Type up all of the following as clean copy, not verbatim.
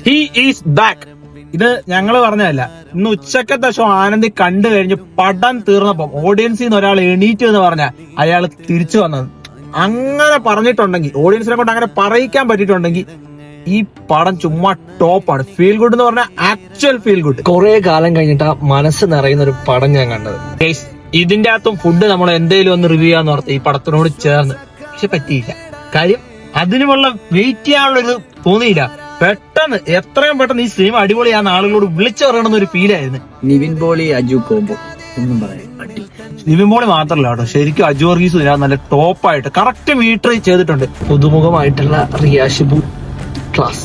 He is back. ഇത് ഞങ്ങള് പറഞ്ഞതല്ല, ഇന്ന് ഉച്ചക്കത്തെ ഷോ ആനന്ദി കണ്ടു കഴിഞ്ഞ് പടം തീർന്നപ്പം ഓഡിയൻസിൽ നിന്ന് ഒരാൾ എണീറ്റ് എന്ന് പറഞ്ഞ അയാൾ തിരിച്ചു വന്നത്. അങ്ങനെ പറഞ്ഞിട്ടുണ്ടെങ്കിൽ, ഓഡിയൻസിനെ കൊണ്ട് അങ്ങനെ പറയിക്കാൻ പറ്റിയിട്ടുണ്ടെങ്കിൽ ഈ പടം ചുമ്മാ ടോപ്പാണ്. ഫീൽ ഗുഡ് എന്ന് പറഞ്ഞാൽ ആക്ച്വൽ ഫീൽ ഗുഡ്. കുറെ കാലം കഴിഞ്ഞിട്ട് മനസ്സ് നിറയുന്ന ഒരു പടം ഞാൻ കണ്ടത്. ഇതിന്റെ അകത്തും ഫുഡ് നമ്മൾ എന്തെങ്കിലും ഒന്ന് റിവ്യൂ ചെയ്യാന്ന് ഓർത്ത് ഈ പടത്തിനോട് ചേർന്ന്, പക്ഷെ പറ്റിയില്ല. കാര്യം അതിനുമുള്ള വെയിറ്റ് ചെയ്യാനുള്ളൊരു തോന്നിയില്ല. പെട്ടെന്ന് എത്രയും പെട്ടെന്ന് ഈ സിനിമ അടിപൊളിയാന്ന് ആളുകളോട് വിളിച്ചു പറയണമെന്ന് ഒരു ഫീലായിരുന്നു. നിവിൻ പോളി അജു കോംബോ ഒന്നും പറയാം. നിവിൻ പോളി മാത്രല്ല കേട്ടോ, ശരിക്കും അജു വർഗീസ് ഇതിനകത്ത് നല്ല ടോപ്പായിട്ട് കറക്റ്റ് മീറ്റർ ചെയ്തിട്ടുണ്ട്. പുതുമുഖമായിട്ടുള്ള റിയ ഷിബു ക്ലാസ്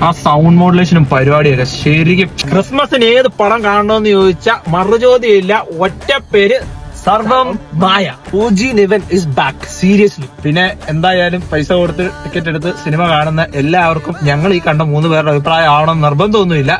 ആ സൗണ്ട് മോഡുലേഷനും പരിപാടിയൊക്കെ ശരിക്കും. ക്രിസ്മസിന് ഏത് പടം കാണണമെന്ന് ചോദിച്ചാൽ മറുചോദ്യമില്ല, ഒറ്റ പേര് സർവം മായ. OG Nivin is back. Seriously. പിന്നെ എന്തായാലും പൈസ കൊടുത്ത് ടിക്കറ്റ് എടുത്ത് സിനിമ കാണുന്ന എല്ലാവർക്കും ഞങ്ങൾ ഈ കണ്ട 3 പേരുടെ അഭിപ്രായം ആവണം നിർബന്ധമൊന്നുമില്ല.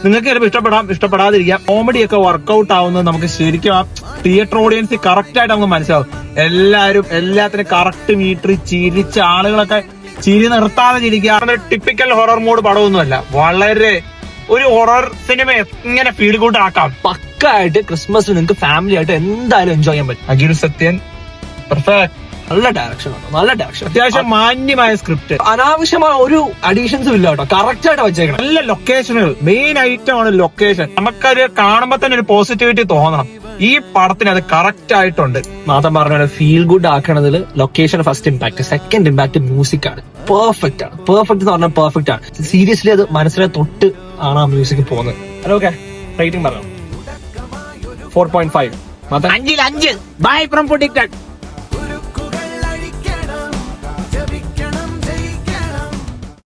നിങ്ങൾക്ക് ചിലപ്പോൾ ഇഷ്ടപ്പെടാം, ഇഷ്ടപ്പെടാതിരിക്കാം. കോമഡിയൊക്കെ വർക്കൗട്ട് ആവുന്നത് നമുക്ക് ശരിക്കും ആ തിയേറ്റർ ഓഡിയൻസ് കറക്റ്റ് ആയിട്ട് നമുക്ക് മനസ്സിലാവും. എല്ലാവരും എല്ലാത്തിനും കറക്റ്റ് മീറ്റർ ചിരിച്ച ആളുകളൊക്കെ ചിരി നിർത്താതെ ചിരിക്കുക. ടിപ്പിക്കൽ ഹൊറർ മൂഡ് പടമൊന്നുമല്ല, വളരെ ഒരു ഹൊറർ സിനിമ എങ്ങനെ ഫീൽ ഗുഡ് ആക്കാം. പക്കായിട്ട് ക്രിസ്മസ് നിങ്ങൾക്ക് ഫാമിലി ആയിട്ട് എന്തായാലും എൻജോയ് ചെയ്യാൻ പറ്റും. അഖിൽ സത്യൻ പെർഫെക്റ്റ്. നല്ല ഡയറക്ഷൻ ആണ്, നല്ല ഡയറക്ഷൻ. അത്യാവശ്യം മാന്യമായ സ്ക്രിപ്റ്റ്, അനാവശ്യമായ ഒരു അഡീഷൻസും ഇല്ല കേട്ടോ. കറക്റ്റ് ആയിട്ട് വെച്ചേക്കണം. നല്ല ലൊക്കേഷനുകൾ. മെയിൻ ഐറ്റം ആണ് ലൊക്കേഷൻ. നമുക്കത് കാണുമ്പോൾ തന്നെ ഒരു പോസിറ്റിവിറ്റി തോന്നണം. ഈ പടത്തിന് അത് കറക്റ്റ് ആയിട്ടുണ്ട്. മാത്രം പറഞ്ഞ ഫീൽ ഗുഡ് ആക്കണതിൽ location first impact, second impact music ആണ്. പെർഫെക്റ്റ് ആണ്. പെർഫെക്റ്റ് എന്ന് പറഞ്ഞാൽ പെർഫെക്റ്റ് ആണ്. സീരിയസ്ലി അത് മനസ്സിലെ തൊട്ട് ആണ് ആ മ്യൂസിക് പോകുന്നത്. ഹലോ, ഓക്കെ, റേറ്റിംഗ് പറയാം. 4.5. 5 ബൈ ഫ്രം പൊട്ടിക്ടഡ്.